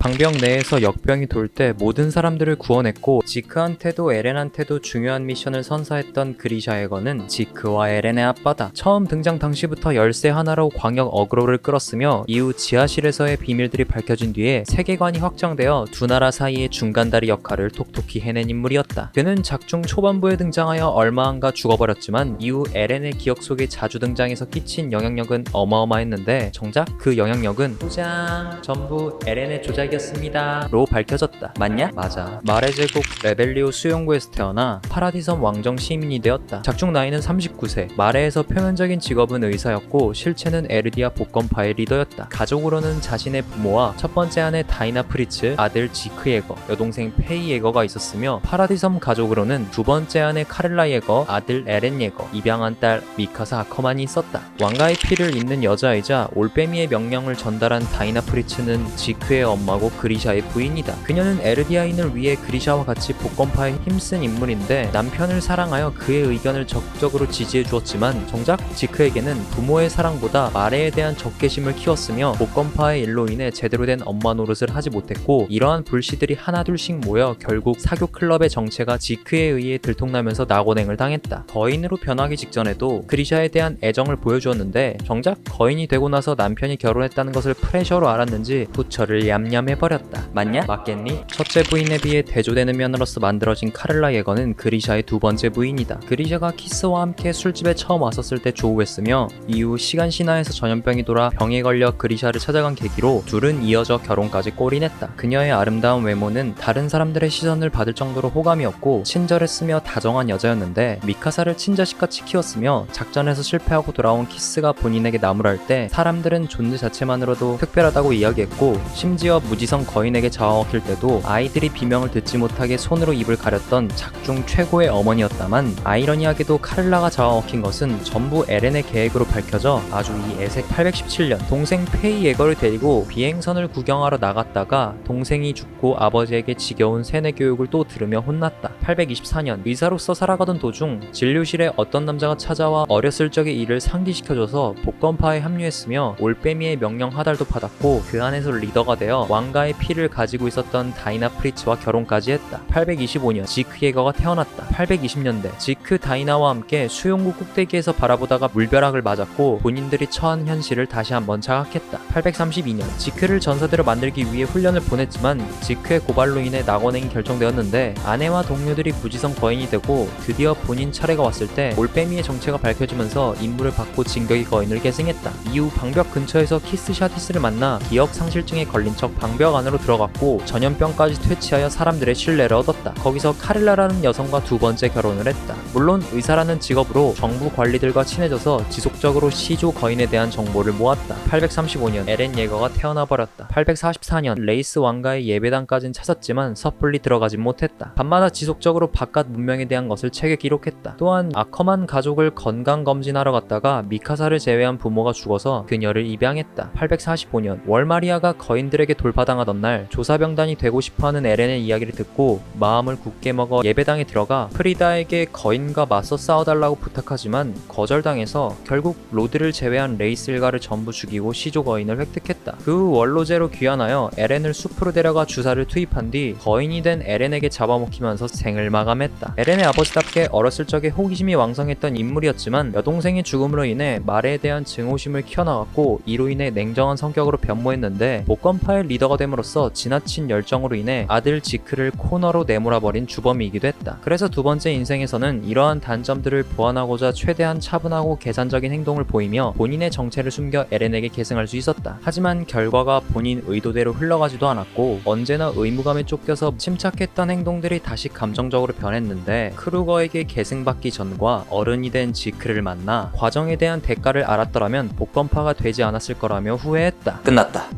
방벽 내에서 역병이 돌 때 모든 사람들을 구원했고, 지크한테도 에렌한테도 중요한 미션을 선사했던 그리샤 에거는 지크와 에렌의 아빠다. 처음 등장 당시부터 열쇠 하나로 광역 어그로를 끌었으며, 이후 지하실에서의 비밀들이 밝혀진 뒤에 세계관이 확장되어 두 나라 사이의 중간다리 역할을 톡톡히 해낸 인물이었다. 그는 작중 초반부에 등장하여 얼마 안가 죽어버렸지만, 이후 에렌의 기억 속에 자주 등장해서 끼친 영향력은 어마어마했는데, 정작 그 영향력은 소장 전부 에렌의 조작이었습니다 로 밝혀졌다. 맞냐? 맞아. 마레 제국 레벨리오 수용구에서 태어나 파라디섬 왕정 시민이 되었다. 작중 나이는 39세. 마레에서 표면적인 직업은 의사였고 실체는 에르디아 복권파의 리더였다. 가족으로는 자신의 부모와 첫 번째 아내 다이나 프리츠, 아들 지크 예거, 여동생 페이 예거가 있었으며, 파라디섬 가족으로는 두 번째 아내 카렐라 예거, 아들 에렌 예거, 입양한 딸 미카사 아커만이 있었다. 왕가의 피를 잇는 여자이자 올빼미의 명령을 전달한 다이나 프리츠는 지크의 엄마고 그리샤의 부인이다. 그녀는 에르디아인을 위해 그리샤와 같이 복권파에 힘쓴 인물인데, 남편을 사랑하여 그의 의견을 적극적으로 지지해 주었지만, 정작 지크에게는 부모의 사랑보다 마레에 대한 적개심을 키웠으며, 복권파의 일로 인해 제대로 된 엄마 노릇을 하지 못했고, 이러한 불씨들이 하나둘씩 모여 결국 사교 클럽의 정체가 지크에 의해 들통나면서 낙원행을 당했다. 거인으로 변하기 직전에도 그리샤에 대한 애정을 보여주었는데, 정작 거인이 되고 나서 남편이 결혼했다는 것을 프레셔로 알았는지 부처를 얌얌해버렸다. 맞냐? 맞겠니? 첫째 부인에 비해 대조되는 면으로서 만들어진 카렐라 예거는 그리샤의 두 번째 부인이다. 그리샤가 키스와 함께 술집에 처음 왔었을 때 조우했으며, 이후 시간 신화에서 전염병이 돌아 병에 걸려 그리샤를 찾아간 계기로 둘은 이어져 결혼까지 골인했다. 그녀의 아름다운 외모는 다른 사람들의 시선을 받을 정도로 호감이었고 친절했으며 다정한 여자였는데, 미카사를 친자식같이 키웠으며 작전에서 실패하고 돌아온 키스가 본인에게 나무랄 때 사람들은 존재 자체만으로도 특별하다고 이야기했고, 심지어 무지성 거인에게 잡아먹힐 때도 아이들이 비명을 듣지 못하게 손으로 입을 가렸던 작중 최고의 어머니였다만, 아이러니하게도 카렐라가 잡아먹힌 것은 전부 에렌의 계획으로 밝혀져 아주 이 애색 817년 동생 페이 예거를 데리고 비행선을 구경하러 나갔다가 동생이 죽고 아버지에게 지겨운 세뇌 교육을 또 들으며 혼났다. 824년 의사로서 살아가던 도중 진료실에 어떤 남자가 찾아와 어렸을 적의 일을 상기시켜줘서 복권파에 합류했으며, 올빼미의 명령 하달도 받았고 그 안에서 리더가 되어 왕가의 피를 가지고 있었던 다이나 프리츠와 결혼까지 했다. 825년 지크 예거가 태어났다. 820년대 지크 다이나와 함께 수용구 꼭대기에서 바라보다가 물벼락을 맞았고 본인들이 처한 현실을 다시 한번 자각했다. 832년 지크를 전사대로 만들기 위해 훈련을 보냈지만 지크의 고발로 인해 낙원행이 결정되었는데, 아내와 동료들이 무지성 거인이 되고 드디어 본인 차례가 왔을 때 올빼미의 정체가 밝혀지면서 임무를 받고 진격의 거인을 계승했다. 이후 방벽 근처에서 키스 샤티스를 만나 기억 상실증에 걸린 척 방벽 안으로 들어갔고 전염병까지 퇴치하여 사람들의 신뢰를 얻었다. 거기서 카렐라라는 여성과 두 번째 결혼을 했다. 물론 의사라는 직업으로 정부 관리들과 친해져서 지속적으로 시조 거인에 대한 정보를 모았다. 835년 에렌 예거가 태어나버렸다. 844년 레이스 왕가의 예배당까진 찾았지만 섣불리 들어가진 못했다. 밤마다 지속적으로 바깥 문명에 대한 것을 책에 기록했다. 또한 아커만 가족을 건강검진하러 갔다가 미카사를 제외한 부모가 죽어서 그녀를 입양했다. 845년 월마리아가 거인들에게 돌파당하던 날 조사병단이 되고 싶어하는 에렌의 이야기를 듣고 마음을 굳게 먹어 예배당에 들어가 프리다에게 거인과 맞서 싸워달라고 부탁하지만 거절당해서 결국 로드를 제외한 레이스 일가를 전부 죽이고 시조 거인을 획득했다. 그 후 원로제로 귀환하여 에렌을 숲으로 데려가 주사를 투입한 뒤 거인이 된 에렌에게 잡아먹히면서 생을 마감했다. 에렌의 아버지답게 어렸을 적에 호기심이 왕성했던 인물이었지만 여동생의 죽음으로 인해 마레에 대한 증오심을 키워나갔고, 이로 인해 냉정한 성격으로 변모했는데, 복권파의 리더가 됨으로써 지나친 열정으로 인해 아들 지크를 코너로 내몰아버린 주범이기도 했다. 그래서 두 번째 인생에서는 이러한 단점들을 보완하고자 최대한 차분하고 계산적인 행동을 보이며 본인의 정체를 숨겨 에렌에게 계승할 수 있었다. 하지만 결과가 본인 의도대로 흘러가지도 않았고, 언제나 의무감에 쫓겨서 침착했던 행동들이 다시 감정적으로 변했는데, 크루거에게 계승받기 전과 어른이 된 지크를 만나 과정에 대한 대가를 알았더라면 복권파가 되지 않았을 거라며 후회했다. 끝났다.